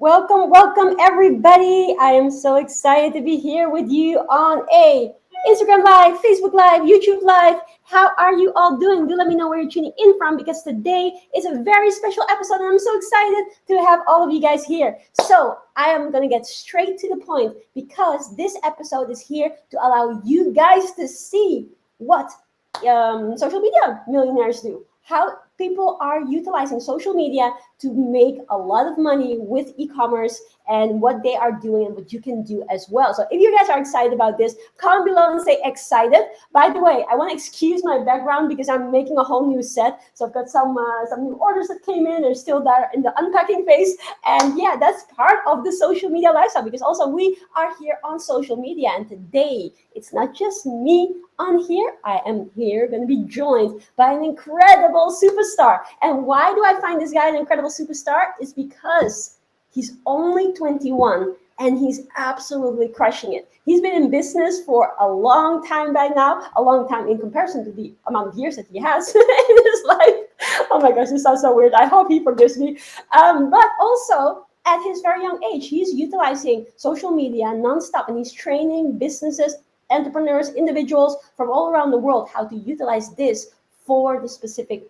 Welcome, welcome everybody. I am so excited to be here with you on a Instagram Live, Facebook Live, YouTube Live. How are you all doing? Do let me know where you're tuning in from because today is a very special episode and I'm so excited to have all of you guys here. So I am going to get straight to the point because this episode is here to allow you guys to see what social media millionaires do. How people are utilizing social media to make a lot of money with e-commerce and what they are doing and what you can do as well. So if you guys are excited about this, comment below and say excited. By the way, I want to excuse my background because I'm making a whole new set. So I've got some new orders that came in. They're still there in the unpacking phase. And yeah, that's part of the social media lifestyle because also we are here on social media. And today, it's not just me on here. I am here going to be joined by an incredible superstar. And why do I find this guy an incredible superstar? It's because he's only 21 and he's absolutely crushing it. He's been in business for a long time by now, a long time in comparison to the amount of years that he has in his life. Oh my gosh, this sounds so weird. I hope he forgives me. But also, at his very young age, he's utilizing social media nonstop and he's training businesses, entrepreneurs, individuals from all around the world how to utilize this for the specific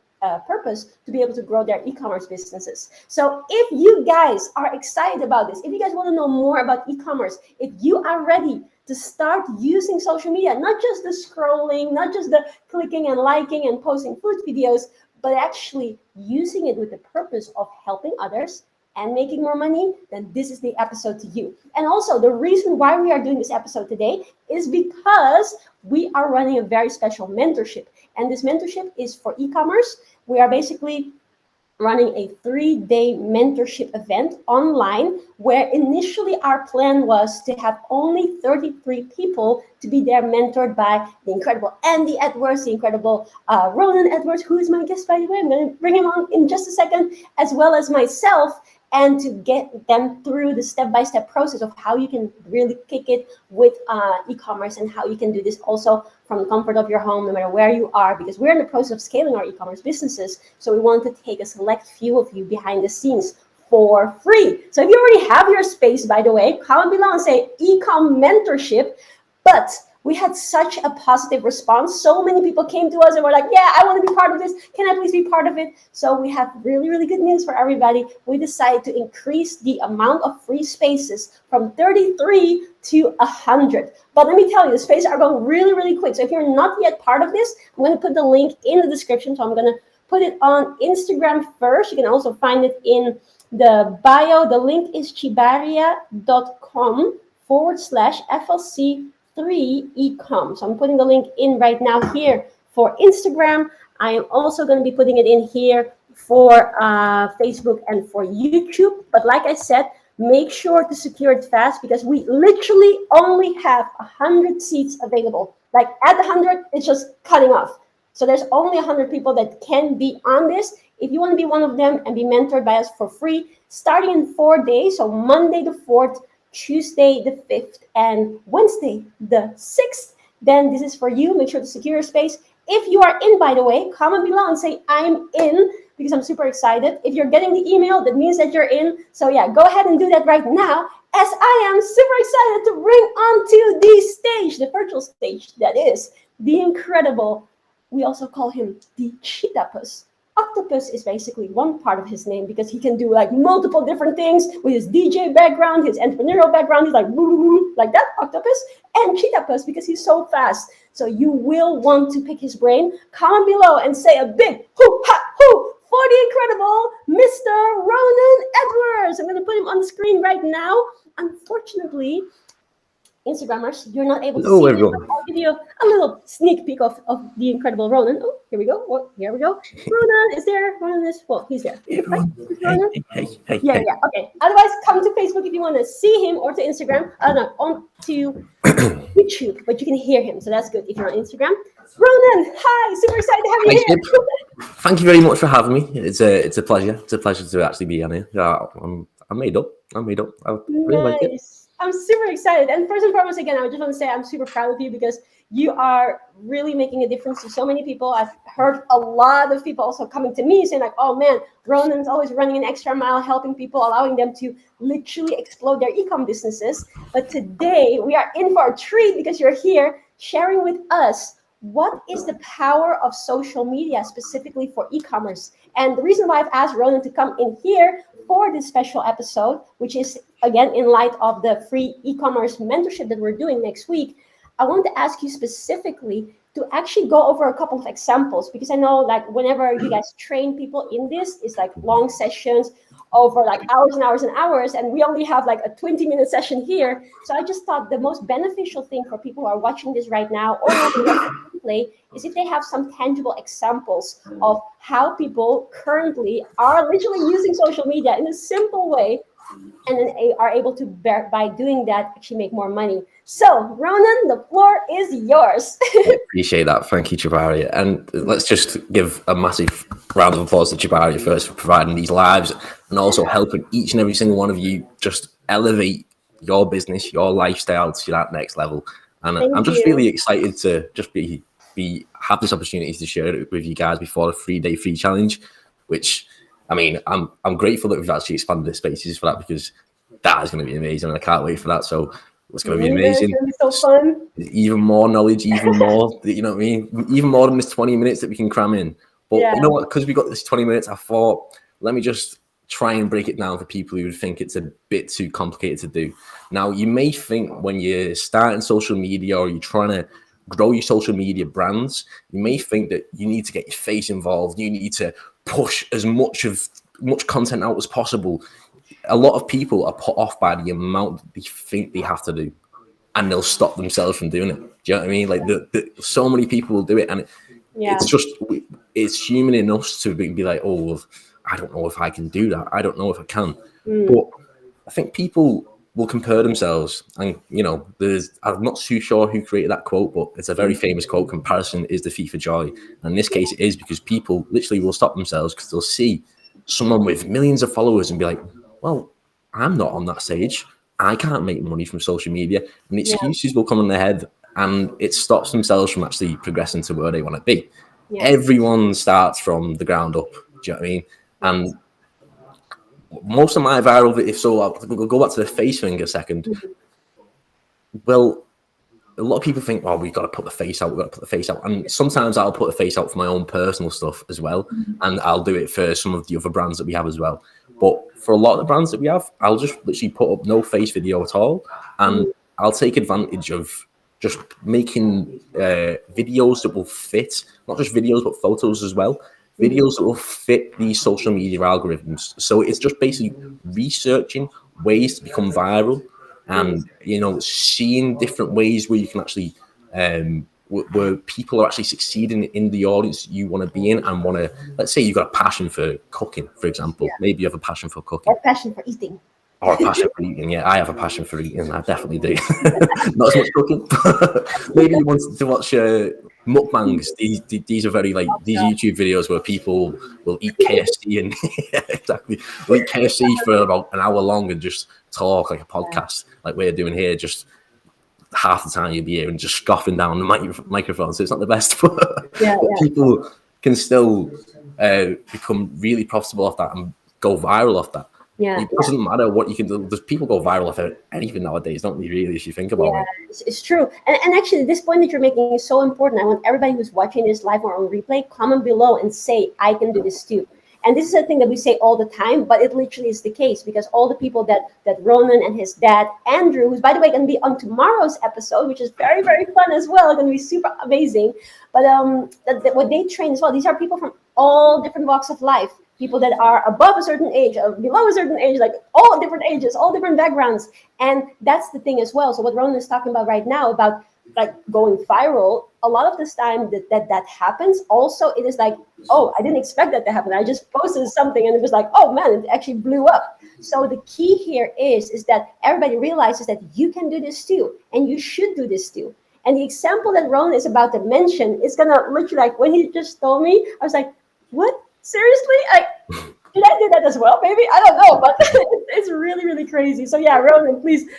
purpose to be able to grow their e-commerce businesses. So if you guys are excited about this, if you guys want to know more about e-commerce, if you are ready to start using social media, not just the scrolling, not just the clicking and liking and posting food videos, but actually using it with the purpose of helping others and making more money, then this is the episode to you. And also the reason why we are doing this episode today is because we are running a very special mentorship. And this mentorship is for e-commerce. We are basically running a 3-day mentorship event online where initially our plan was to have only 33 people to be there mentored by the incredible Andy Edwards, the incredible Ronan Edwards, who is my guest, by the way. I'm going to bring him on in just a second, as well as myself, and to get them through the step-by-step process of how you can really kick it with e-commerce and how you can do this also from the comfort of your home, no matter where you are, because we're in the process of scaling our e-commerce businesses. So we want to take a select few of you behind the scenes for free. So if you already have your space, by the way, comment below and say e-com mentorship. But we had such a positive response. So many people came to us and were like, yeah, I want to be part of this. Can I please be part of it? So we have really, really good news for everybody. We decided to increase the amount of free spaces from 33 to 100. But let me tell you, the spaces are going really, really quick. So if you're not yet part of this, I'm going to put the link in the description. So I'm going to put it on Instagram first. You can also find it in the bio. The link is tjibaria.com/FLC 3 ecom. So I'm putting the link in right now here for Instagram. I am also going to be putting it in here for Facebook and for YouTube. But like I said, make sure to secure it fast because we literally only have 100 seats available. Like at 100, it's just cutting off. So there's only 100 people that can be on this. If you want to be one of them and be mentored by us for free, starting in 4 days, so Monday the 4th, Tuesday the 5th, and Wednesday the 6th, then this is for you. Make sure to secure your space. If you are in, by the way, comment below and say I'm in because I'm super excited. If you're getting the email, that means that you're in. So yeah, go ahead and do that right now as I am super excited to bring onto the stage, the virtual stage, that is the incredible, we also call him the Cheetapus. Octopus is basically one part of his name because he can do like multiple different things with his DJ background, his entrepreneurial background. He's like, woo, like that, Octopus. And Cheetapus because he's so fast. So you will want to pick his brain. Comment below and say a big hoo, ha, hoo for the incredible Mr. Ronan Edwards. I'm going to put him on the screen right now. Unfortunately, Instagrammers, you're not able to see it. I'll give you a little sneak peek of the incredible Ronan. Oh, here we go. Oh, here we go. Ronan is there. Ronan is, well, he's there. Right? Ronan? Hey. Yeah. Okay. Otherwise, come to Facebook if you want to see him, or to Instagram. No, on to YouTube, but you can hear him, so that's good if you're on Instagram. Ronan, hi. Super excited to have you here. Thank you very much for having me. It's a pleasure. It's a pleasure to actually be on here. I'm made up. I really like it. I'm super excited. And first and foremost, again, I just want to say I'm super proud of you because you are really making a difference to so many people. I've heard a lot of people also coming to me saying like, oh man, Ronan's always running an extra mile, helping people, allowing them to literally explode their e-com businesses. But today we are in for a treat because you're here sharing with us what is the power of social media specifically for e-commerce. And the reason why I've asked Ronan to come in here for this special episode, which is again in light of the free e-commerce mentorship that we're doing next week, I want to ask you specifically to actually go over a couple of examples, because I know like whenever you guys train people in this, it's like long sessions over like hours and hours and hours, and we only have like a 20-minute session here. So I just thought the most beneficial thing for people who are watching this right now or replay is if they have some tangible examples of how people currently are literally using social media in a simple way, and then are able to, by doing that, actually make more money. So, Ronan, the floor is yours. I appreciate that. Thank you, Tjibaria. And let's just give a massive round of applause to Tjibaria first for providing these lives and also helping each and every single one of you just elevate your business, your lifestyle to that next level. And I'm just really excited to just have this opportunity to share it with you guys before the 3-day free challenge, which, I mean, I'm grateful that we've actually expanded the spaces for that, because that is going to be amazing and I can't wait for that. So it's going to be amazing. It's going to be so fun. Even more knowledge, even more, you know what I mean? Even more than this 20 minutes that we can cram in. But you know what? Because we got this 20 minutes, I thought, let me just try and break it down for people who think it's a bit too complicated to do. Now, you may think when you're starting social media or you're trying to grow your social media brands, you may think that you need to get your face involved. You need to push as much content out as possible. A lot of people are put off by the amount that they think they have to do, and they'll stop themselves from doing it. Do you know what I mean? Like so many people will do it, and it's human in us to be like, oh, well, I don't know if I can do that. I don't know if I can. But I think people will compare themselves, and I'm not too sure who created that quote, but it's a very famous quote: comparison is the thief of joy. And in this case it is, because people literally will stop themselves because they'll see someone with millions of followers and be like, well, I'm not on that stage, I can't make money from social media, and excuses will come in their head, and it stops themselves from actually progressing to where they want to be. Everyone starts from the ground up. Do you know what I mean? And most of my viral videos, so I'll go back to the face thing a second. Well, a lot of people think, oh, we've got to put the face out. And sometimes I'll put the face out for my own personal stuff as well. And I'll do it for some of the other brands that we have as well. But for a lot of the brands that we have, I'll just literally put up no face video at all. And I'll take advantage of just making videos that will fit, not just videos, but photos as well. Videos that will fit these social media algorithms. So it's just basically researching ways to become viral, and seeing different ways where you can actually where people are actually succeeding in the audience you want to be in, and want to, let's say you've got a passion for cooking, for example. Maybe you have a passion for cooking, or passion for eating. Or a passion for eating. Yeah, I have a passion for eating. I definitely do. Not as much cooking. Maybe you want to watch mukbangs. These are very these YouTube videos where people will eat KFC and exactly, will eat KFC for about an hour long and just talk like a podcast, like we're doing here. Just half the time you'll be here and just scoffing down the microphone. So it's not the best, but people can still become really profitable off that and go viral off that. It doesn't matter what you can do. There's people go viral off anything nowadays, don't they, really, if you think about it? It's true. And actually, this point that you're making is so important. I want everybody who's watching this live or on replay, comment below and say, I can do this too. And this is a thing that we say all the time, but it literally is the case, because all the people that Ronan and his dad, Andrew, who's, by the way, going to be on tomorrow's episode, which is very, very fun as well, going to be super amazing. But what they train as well, these are people from all different walks of life. People that are above a certain age, or below a certain age, like all different ages, all different backgrounds. And that's the thing as well. So what Ronan is talking about right now, about like going viral, a lot of this time that happens, also it is like, oh, I didn't expect that to happen. I just posted something and it was like, oh man, it actually blew up. So the key here is that everybody realizes that you can do this too, and you should do this too. And the example that Ronan is about to mention is gonna literally, like, when he just told me, I was like, what? Seriously? Did I do that as well? Maybe, I don't know, but it's really, really crazy. So yeah, Ronan, please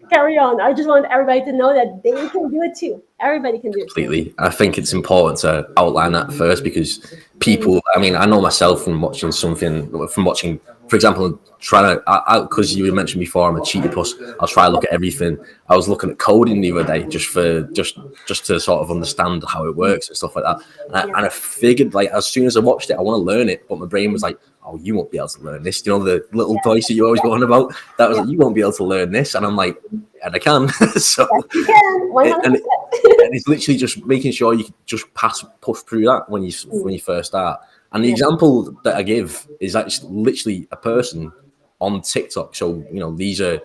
carry on. I just want everybody to know that they can do it too. Everybody can do it Completely. I think it's important to outline that first, because people, I mean, I know myself from watching, for example, trying to, because you mentioned before, I'm a cheater puss. I'll try to look at everything. I was looking at coding the other day just to sort of understand how it works and stuff like that. And I figured, like, as soon as I watched it, I want to learn it, but my brain was like, oh, you won't be able to learn this. You know, the little voice that you always go on about, that was like, you won't be able to learn this. And I'm like, and I can. So you can, 100%. and it's literally just making sure you can just push through that when you first start. And the example that I give is actually literally a person on TikTok. So, you know, these are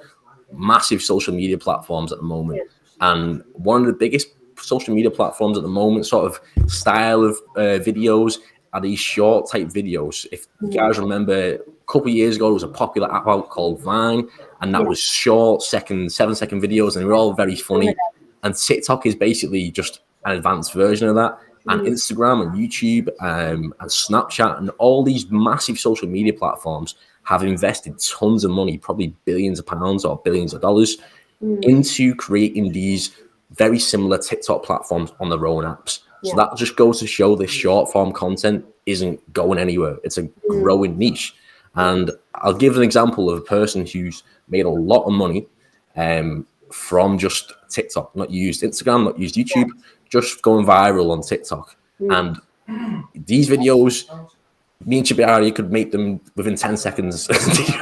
massive social media platforms at the moment. And one of the biggest social media platforms at the moment, sort of style of videos, are these short type videos. If you guys remember, a couple of years ago, there was a popular app out called Vine, and that was short, 7-second videos, and they were all very funny. And TikTok is basically just an advanced version of that. And Instagram and YouTube and Snapchat and all these massive social media platforms have invested tons of money, probably billions of pounds or billions of dollars, into creating these very similar TikTok platforms on their own apps. So that just goes to show this short form content isn't going anywhere. It's a growing niche. And I'll give an example of a person who's made a lot of money from just TikTok, not used Instagram, not used YouTube, just going viral on TikTok. And these videos, me and Tjibaria could make them within 10 seconds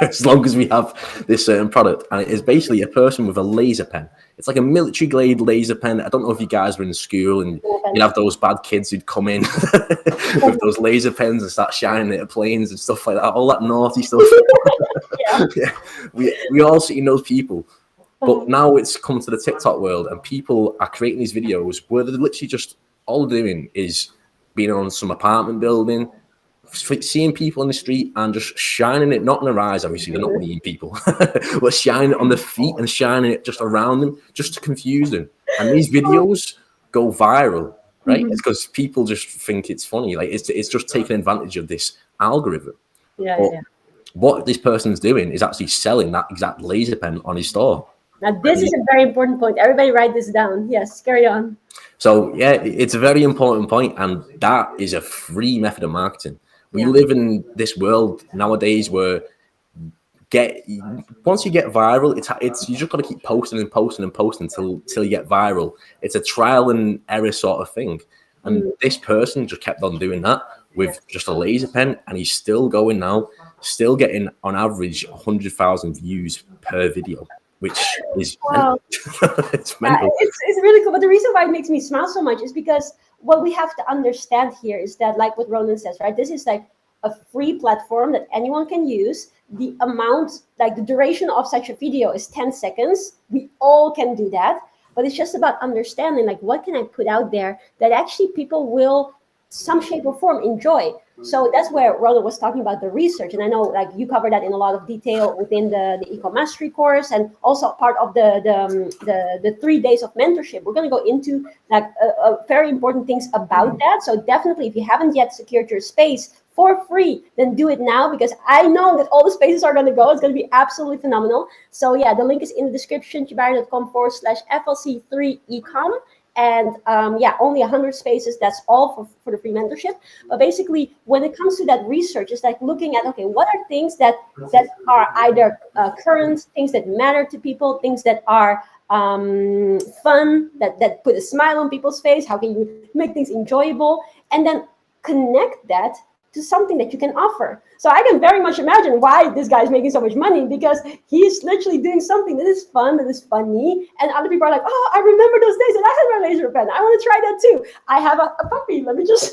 as long as we have this certain product. And it is basically a person with a laser pen. It's like a military grade laser pen. I don't know if you guys were in school and you'd have those bad kids who'd come in with those laser pens and start shining it at planes and stuff like that, all that naughty stuff. We all seen those people. But now it's come to the TikTok world, and people are creating these videos where they're literally just, all they're doing is being on some apartment building, seeing people in the street and just shining it, not in their eyes, obviously, they're not mean people, but shining it on their feet and shining it just around them, just to confuse them. And these videos go viral, right? It's because people just think it's funny. Like, it's just taking advantage of this algorithm. What this person's doing is actually selling that exact laser pen on his store. Now, this is a very important point. Everybody write this down. Yes, carry on. So, yeah, it's a very important point, and that is a free method of marketing. We live in this world nowadays where once you get viral, it's you just got to keep posting and posting and posting till you get viral. It's a trial and error sort of thing. And this person just kept on doing that with just a laser pen, and he's still going now, still getting on average 100,000 views per video, which is it's mental. It's really cool. But the reason why it makes me smile so much is because what we have to understand here is that, like what Ronan says, right? This is like a free platform that anyone can use. The amount, like the duration of such a video is 10 seconds. We all can do that. But it's just about understanding, like, what can I put out there that actually people will, some shape or form, enjoy. So that's where Ronan was talking about the research. And I know, like, you cover that in a lot of detail within the e-com mastery course, and also part of the 3 days of mentorship. We're going to go into like very important things about that. So definitely, if you haven't yet secured your space for free, then do it now, because I know that all the spaces are going to go. It's going to be absolutely phenomenal. So yeah, the link is in the description, tjibaria.com/FLC3ecom. And only 100 spaces. That's all for the free mentorship. But basically, when it comes to that research, it's like looking at, okay, what are things that are either current, things that matter to people, things that are fun, that put a smile on people's face. How can you make things enjoyable? And then connect that to something that you can offer. So I can very much imagine why this guy's making so much money, because he's literally doing something that is fun, that is funny, and other people are like, oh, I remember those days that I had my laser pen. I want to try that too. I have a puppy. Let me just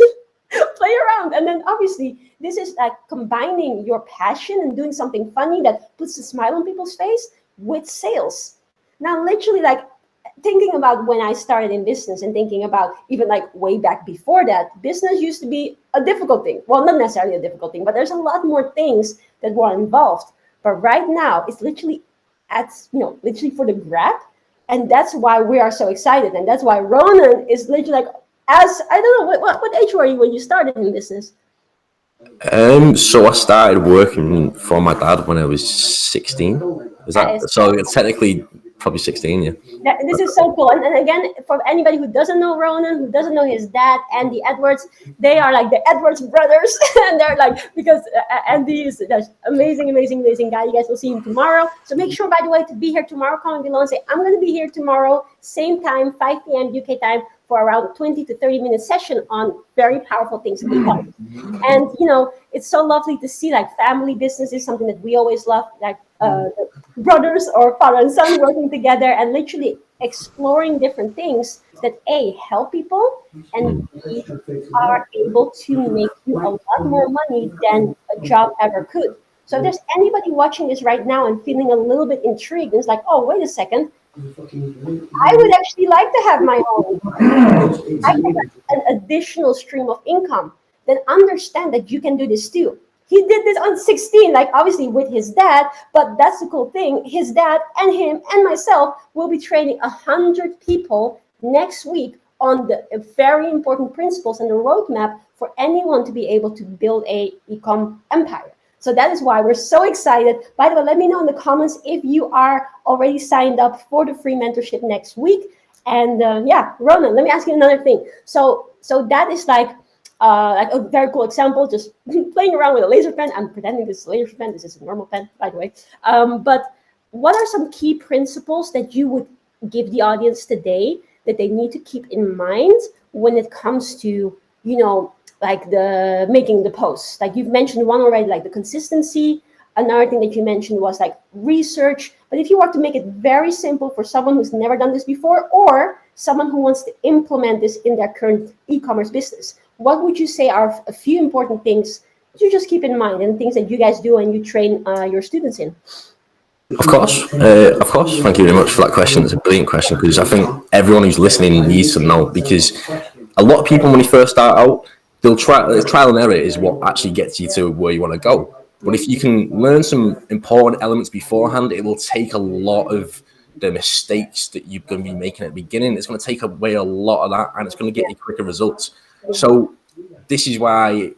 play around. And then obviously this is like combining your passion and doing something funny that puts a smile on people's face with sales. Now, literally, like, thinking about when I started in business and thinking about even like way back before that, business used to be a difficult thing. Well, not necessarily a difficult thing, but there's a lot more things that were involved. But right now, it's literally literally for the grab. And that's why we are so excited. And that's why Ronan is literally like, I don't know, what age were you when you started in business? So I started working for my dad when I was 16. Is that so? It's technically probably 16. Yeah. This is so cool. And again, for anybody who doesn't know Ronan, who doesn't know his dad, Andy Edwards, they are like the Edwards brothers. And they're like, because Andy is this amazing, amazing, amazing guy. You guys will see him tomorrow. So make sure, by the way, to be here tomorrow. Comment below and say, I'm going to be here tomorrow, same time, 5 p.m. UK time, for around 20 to 30 minute session on very powerful things in e-commerce. And, you know, it's so lovely to see like family business is something that we always love, like brothers or father and son working together and literally exploring different things that A, help people, and B, are able to make you a lot more money than a job ever could. So if there's anybody watching this right now and feeling a little bit intrigued, it's like, oh, wait a second, I would actually like to have my own. I have an additional stream of income. Then understand that you can do this too. He did this on 16, like obviously with his dad, but that's the cool thing. His dad and him and myself will be training 100 people next week on the very important principles and the roadmap for anyone to be able to build a e-com empire. So that is why we're so excited. By the way, let me know in the comments if you are already signed up for the free mentorship next week. And yeah, Ronan, let me ask you another thing. So that is like a very cool example, just playing around with a laser pen. I'm pretending this is a laser pen. This is a normal pen, by the way. But what are some key principles that you would give the audience today that they need to keep in mind when it comes to, you know, like the making the posts? Like you've mentioned one already, like the consistency. Another thing that you mentioned was like research. But if you were to make it very simple for someone who's never done this before, or someone who wants to implement this in their current e-commerce business, what would you say are a few important things to just keep in mind and things that you guys do and you train your students in? Of course. Thank you very much for that question. It's a brilliant question because I think everyone who's listening needs to know, because a lot of people, when they first start out, they'll trial and error is what actually gets you to where you want to go. But if you can learn some important elements beforehand, it will take a lot of the mistakes that you're going to be making at the beginning. It's going to take away a lot of that, and it's going to get you quicker results. So this is why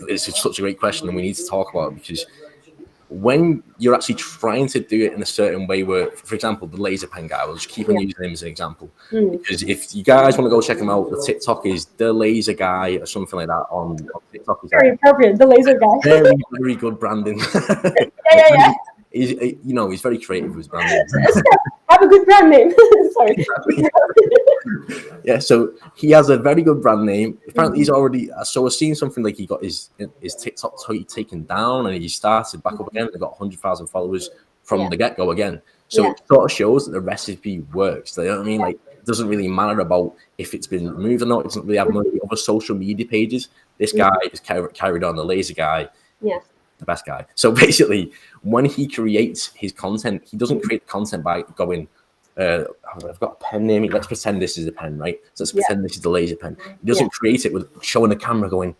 it's such a great question, and we need to talk about it, because when you're actually trying to do it in a certain way where, for example, the laser pen guy, we'll just keep on using him as an example. Because if you guys want to go check him out, the TikTok is the laser guy or something like that on TikTok. Very appropriate, the laser guy. Very, very good branding. Yeah. He's very creative with his branding. Have a good brand name. Sorry. Exactly. Yeah, so he has a very good brand name. Apparently, he's already. So I've seen something like he got his TikTok taken down, and he started back up again. They got 100,000 followers from the get go again. So it sort of shows that the recipe works. You know what I mean? Like, it doesn't really matter about if it's been removed or not. It doesn't really have many other social media pages. This guy is carried on. The laser guy. Yeah. The best guy. So basically, when he creates his content, he doesn't create content by going, I've got a pen near me. Let's pretend this is a pen, right? So let's pretend this is the laser pen. He doesn't create it with showing the camera going,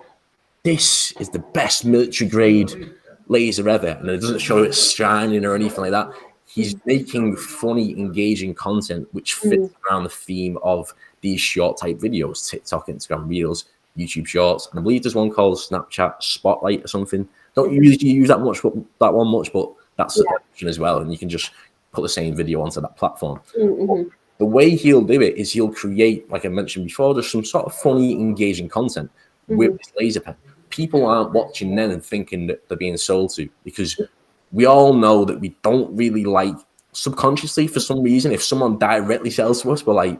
this is the best military grade laser ever. And it doesn't show it shining or anything like that. He's making funny, engaging content which fits around the theme of these short type videos, TikTok, Instagram Reels, YouTube Shorts. And I believe there's one called Snapchat Spotlight or something. Don't usually use that one much, but that's an option as well. And you can just put the same video onto that platform. The way he'll do it is he'll create, like I mentioned before, just some sort of funny, engaging content with this laser pen. People aren't watching then and thinking that they're being sold to, because we all know that we don't really like, subconsciously for some reason, if someone directly sells to us, we're like,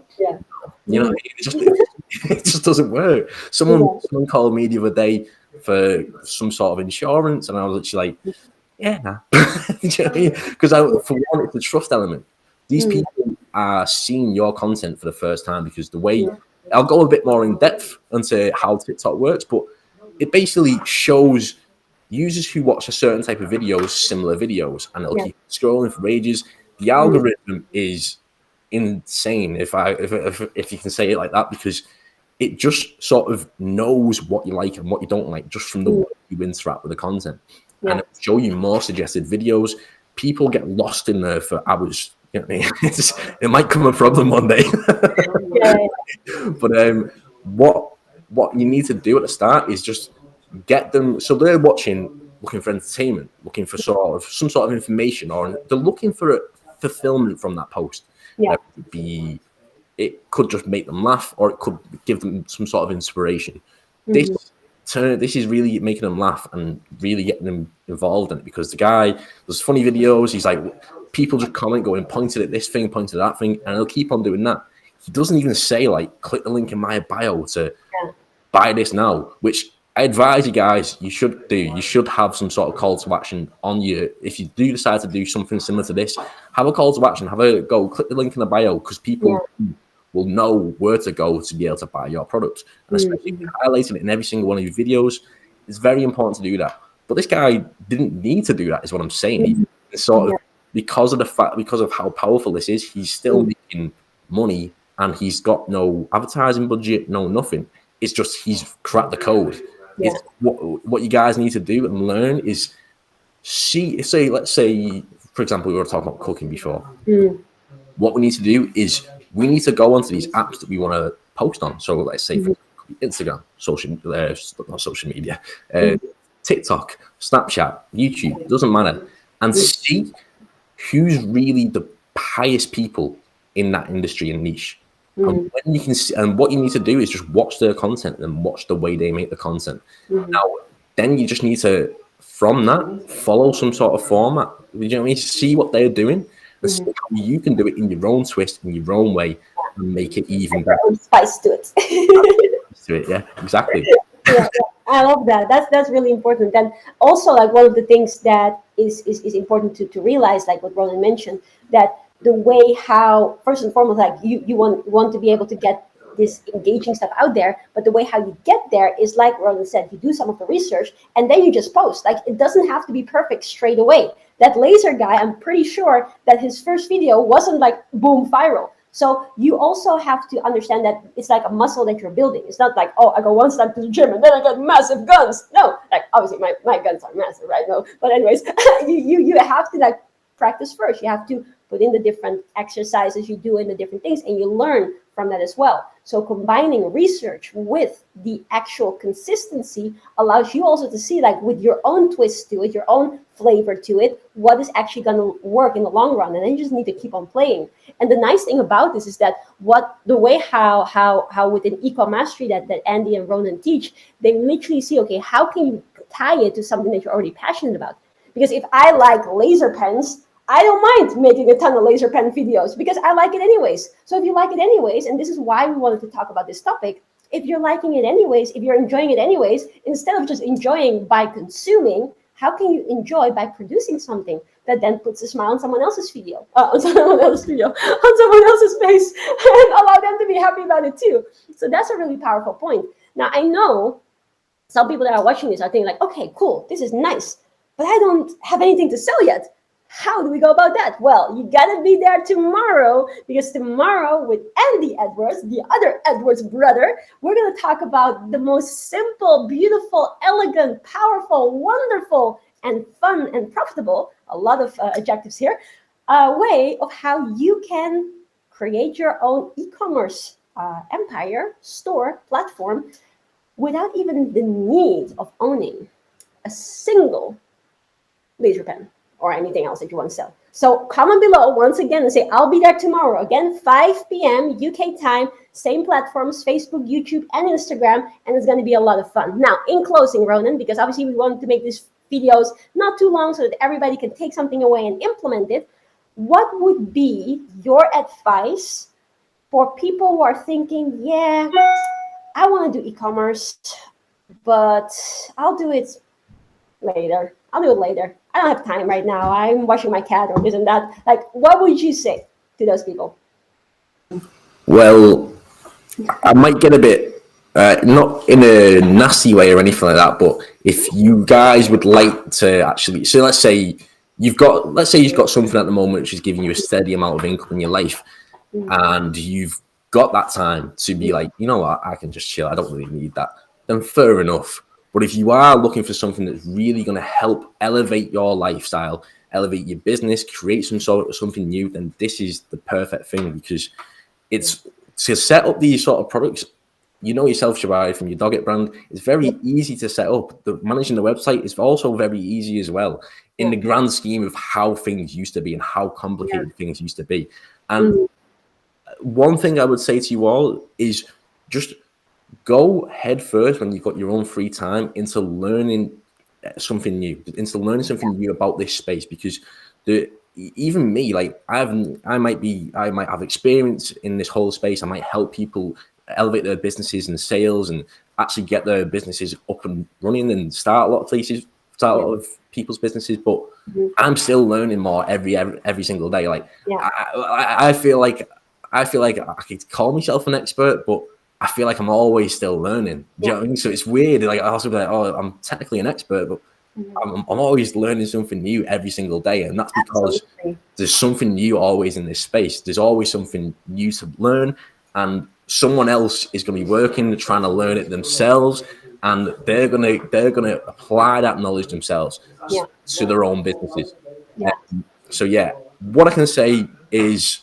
you know, it just doesn't work. Someone called me the other day for some sort of insurance, and I was literally like, yeah, nah. Do you know what I mean? Because for one, it's the trust element. These people are seeing your content for the first time, because the way I'll go a bit more in depth into how TikTok works, but it basically shows users who watch a certain type of videos, similar videos, and it'll keep scrolling for ages. The algorithm is insane, if you can say it like that, because it just sort of knows what you like and what you don't like just from the way you interact with the content. And it'll show you more suggested videos. People get lost in there for hours. You know what I mean? It might come a problem one day. But what you need to do at the start is just get them, so they're watching looking for entertainment, looking for some sort of information, or they're looking for a fulfillment from that post. Yeah. It could just make them laugh, or it could give them some sort of inspiration. This is really making them laugh and really getting them involved in it, because the guy does funny videos. He's like, people just comment, going, pointed at this thing, pointed at that thing, and he'll keep on doing that. He doesn't even say, like, click the link in my bio to buy this now, which I advise you guys, you should do. You should have some sort of call to action on you. If you do decide to do something similar to this, have a call to action, have a go, click the link in the bio, because people will know where to go to be able to buy your product. And especially highlighting it in every single one of your videos, it's very important to do that. But this guy didn't need to do that, is what I'm saying. It's sort of because of how powerful this is, he's still making money, and he's got no advertising budget, no nothing. It's just he's cracked the code. It's what you guys need to do and learn is let's say, for example, we were talking about cooking before. What we need to do is we need to go onto these apps that we want to post on. So let's say for Instagram, not social media, TikTok, Snapchat, YouTube, doesn't matter, and see who's really the highest people in that industry and niche. And when you can see, and what you need to do is just watch their content and watch the way they make the content. Now, then you just need to, from that, follow some sort of format. You know what I mean? See what they're doing, and see how you can do it in your own twist, in your own way, and make it even better. Spice to it. Yeah, exactly. I love that. That's really important. And also, like, one of the things that is important to realize, like what Ronan mentioned, that the way how, first and foremost, like you want to be able to get this engaging stuff out there, but the way how you get there is, like Ronan said, you do some of the research and then you just post. Like, it doesn't have to be perfect straight away. That laser guy, I'm pretty sure that his first video wasn't like boom viral. So you also have to understand that it's like a muscle that you're building. It's not like, oh, I go one step to the gym and then I get massive guns. No, like, obviously my guns are massive, right? No, but anyways, you have to like practice first. You have to put in the different exercises you do in the different things, and you learn from that as well. So combining research with the actual consistency allows you also to see, like, with your own twist to it, your own flavor to it, what is actually going to work in the long run. And then you just need to keep on playing. And the nice thing about this is that the way how within e-com mastery that Andy and Ronan teach, they literally see, okay, how can you tie it to something that you're already passionate about? Because if I like laser pens, I don't mind making a ton of laser pen videos because I like it anyways. So if you like it anyways, and this is why we wanted to talk about this topic, if you're liking it anyways, if you're enjoying it anyways, instead of just enjoying by consuming, how can you enjoy by producing something that then puts a smile on someone else's video, on someone else's face, and allow them to be happy about it too? So that's a really powerful point. Now, I know some people that are watching this are thinking like, okay, cool, this is nice, but I don't have anything to sell yet. How do we go about that? Well, you gotta be there tomorrow, because tomorrow with Andy Edwards, the other Edwards brother, we're gonna talk about the most simple, beautiful, elegant, powerful, wonderful, and fun and profitable, a lot of adjectives here, way of how you can create your own e-commerce empire, store, platform, without even the need of owning a single laser pen or anything else that you want to sell. So comment below once again and say, I'll be there tomorrow. Again, 5 p.m. UK time, same platforms, Facebook, YouTube, and Instagram, and it's going to be a lot of fun. Now, in closing, Ronan, because obviously we want to make these videos not too long so that everybody can take something away and implement it, what would be your advice for people who are thinking, yeah, I want to do e-commerce, but I'll do it later. I don't have time right now. I'm washing my cat or this and that. Like, what would you say to those people? Well, I might get a bit, not in a nasty way or anything like that, but if you guys would like to actually, so let's say you've got something at the moment which is giving you a steady amount of income in your life, and you've got that time to be like, you know what, I can just chill. I don't really need that. Then fair enough. But if you are looking for something that's really going to help elevate your lifestyle, elevate your business, create something new, then this is the perfect thing, because it's to set up these sort of products. you know yourself, Tjibaria, from your Doggett brand. It's very easy to set up. Managing the website is also very easy as well, in the grand scheme of how things used to be and how complicated things used to be. And one thing I would say to you all is just go head first when you've got your own free time into learning something new, about this space, because even me, like I might have experience in this whole space. I might help people elevate their businesses and sales and actually get their businesses up and running and start a lot of people's businesses, but I'm still learning more every single day. Like I feel like I could call myself an expert, but I feel like I'm always still learning. Do you know what I mean? So it's weird. Like I also be like, oh, I'm technically an expert, but I'm always learning something new every single day. And that's because there's something new always in this space. There's always something new to learn, and someone else is going to be working, trying to learn it themselves, and they're gonna apply that knowledge themselves to their own businesses. So what I can say is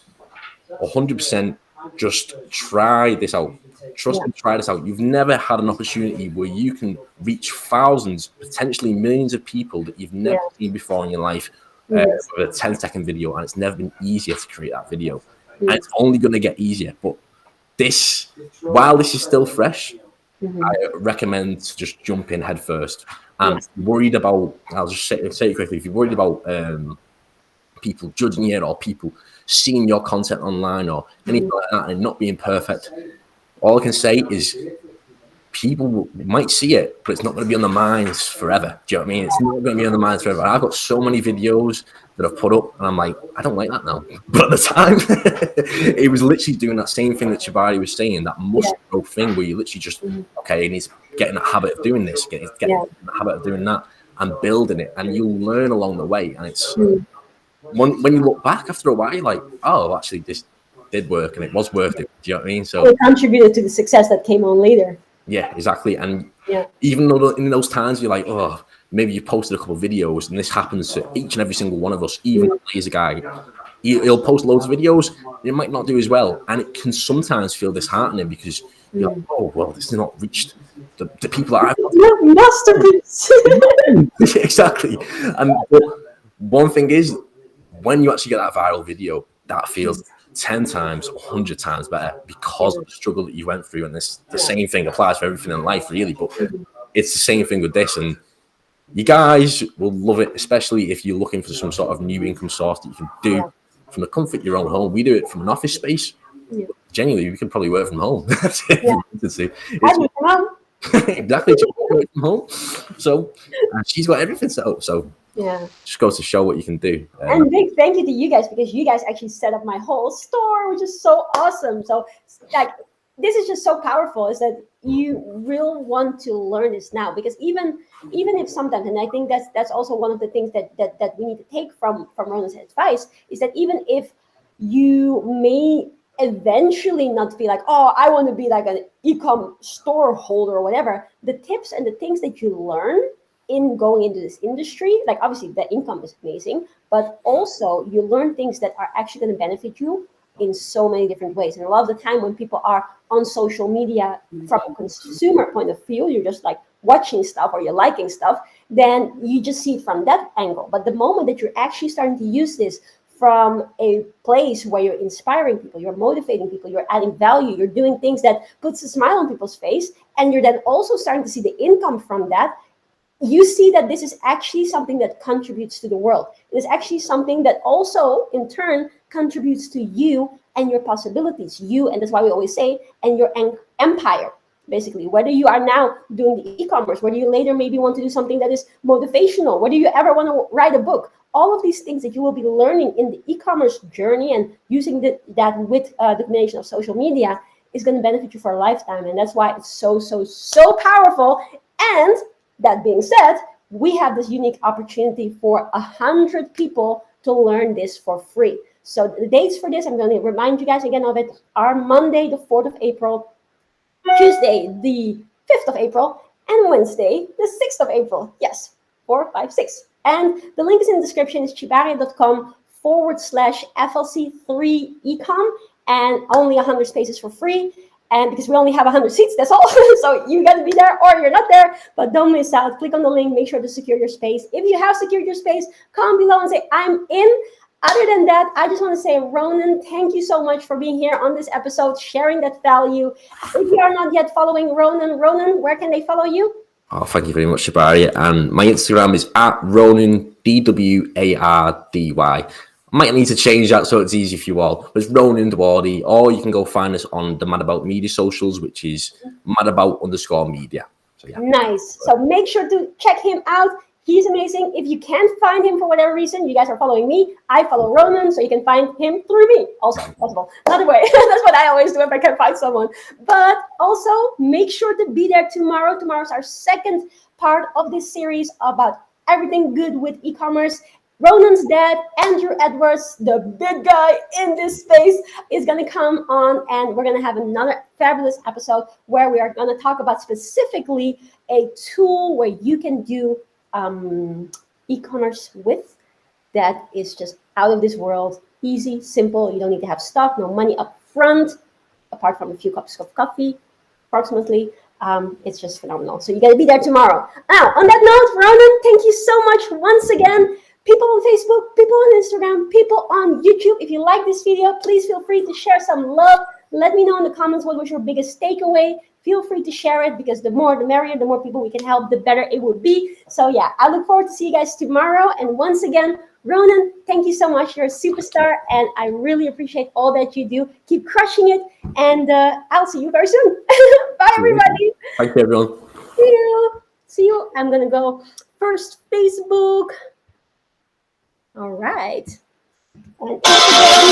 100% just try this out. Trust me, try this out. You've never had an opportunity where you can reach thousands, potentially millions of people that you've never seen before in your life with a 10-second video, and it's never been easier to create that video. And it's only going to get easier. But while this is still fresh, I recommend to just jump in head first. And if you're worried about, I'll just say it quickly, if you're worried about people judging you or people seeing your content online or anything like that and not being perfect, all I can say is people might see it, but it's not going to be on their minds forever. Do you know what I mean? It's not going to be on their minds forever. I've got so many videos that I've put up and I'm like, I don't like that now. But at the time, it was literally doing that same thing that Tjibaria was saying, that must-go thing where you literally just, okay, and he's getting that habit of doing this, getting the habit of doing that and building it. And you'll learn along the way. And it's when you look back after a while, you're like, oh, actually, this did work and it was worth it. Do you know what I mean? So it contributed to the success that came on later. Yeah, exactly. And even though in those times you're like, oh, maybe you posted a couple of videos, and this happens to each and every single one of us, even as a guy, he'll post loads of videos, it might not do as well. And it can sometimes feel disheartening because you're like, oh, well, this has not reached the people that I've masterpiece. Exactly. And one thing is, when you actually get that viral video, that feels 10 times, 100 times better because of the struggle that you went through. And the same thing applies for everything in life, really. But it's the same thing with this. And you guys will love it, especially if you're looking for some sort of new income source that you can do from the comfort of your own home. We do it from an office space. Genuinely, we can probably work from home. Exactly, work from home. So she's got everything set up. So just goes to show what you can do. And big thank you to you guys, because you guys actually set up my whole store, which is so awesome. So like, this is just so powerful, is that you will want to learn this now, because even if sometimes, and I think that's also one of the things that we need to take from Ronan's advice, is that even if you may eventually not feel like, oh, I want to be like an e-com store holder or whatever, the tips and the things that you learn in going into this industry, like obviously the income is amazing, but also you learn things that are actually going to benefit you in so many different ways. And a lot of the time when people are on social media from a consumer point of view, you're just like watching stuff or you're liking stuff, then you just see it from that angle. But the moment that you're actually starting to use this from a place where you're inspiring people, you're motivating people, you're adding value, you're doing things that puts a smile on people's face, and you're then also starting to see the income from that, you see that this is actually something that contributes to the world. It is actually something that also, in turn, contributes to you and your possibilities. You, and that's why we always say, and your empire, basically. Whether you are now doing the e-commerce, whether you later maybe want to do something that is motivational, whether you ever want to write a book, all of these things that you will be learning in the e-commerce journey and using that with the combination of social media is going to benefit you for a lifetime. And that's why it's so powerful. And that being said, we have this unique opportunity for 100 people to learn this for free. So the dates for this, I'm going to remind you guys again of it, are Monday, the 4th of April, Tuesday, the 5th of April, and Wednesday, the 6th of April. Yes, 4, 5, 6. And the link is in the description. It's tjibaria.com/FLC3ecom, and only 100 spaces for free. And because we only have 100 seats, that's all. So you got to be there or you're not there, but don't miss out. Click on the link, make sure to secure your space. If you have secured your space, comment below and say, I'm in. Other than that, I just want to say, Ronan, thank you so much for being here on this episode, sharing that value. If you are not yet following Ronan, where can they follow you? Oh, thank you very much, Tjibaria. And my Instagram is @Ronan, DWARDY. I might need to change that so it's easy for you all. But it's Ronan Dwardy, or you can go find us on the Mad About Media socials, which is madabout_media. So yeah. Nice. So make sure to check him out. He's amazing. If you can't find him for whatever reason, you guys are following me. I follow Ronan, so you can find him through me. Also possible. Another way. That's what I always do if I can't find someone. But also make sure to be there tomorrow. Tomorrow's our second part of this series about everything good with e-commerce. Ronan's dad, Andrew Edwards, the big guy in this space, is going to come on, and we're going to have another fabulous episode where we are going to talk about specifically a tool where you can do e-commerce with that is just out of this world, easy, simple. You don't need to have stock, no money up front, apart from a few cups of coffee, approximately. It's just phenomenal. So you got to be there tomorrow. Now, on that note, Ronan, thank you so much once again. People on Facebook, people on Instagram, people on YouTube. If you like this video, please feel free to share some love. Let me know in the comments what was your biggest takeaway. Feel free to share it, because the more the merrier, the more people we can help, the better it would be. So yeah, I look forward to see you guys tomorrow. And once again, Ronan, thank you so much. You're a superstar, and I really appreciate all that you do. Keep crushing it, and I'll see you very soon. Bye, everybody. Thank you, everyone. See you. See you. I'm going to go first Facebook. All right. And Instagram.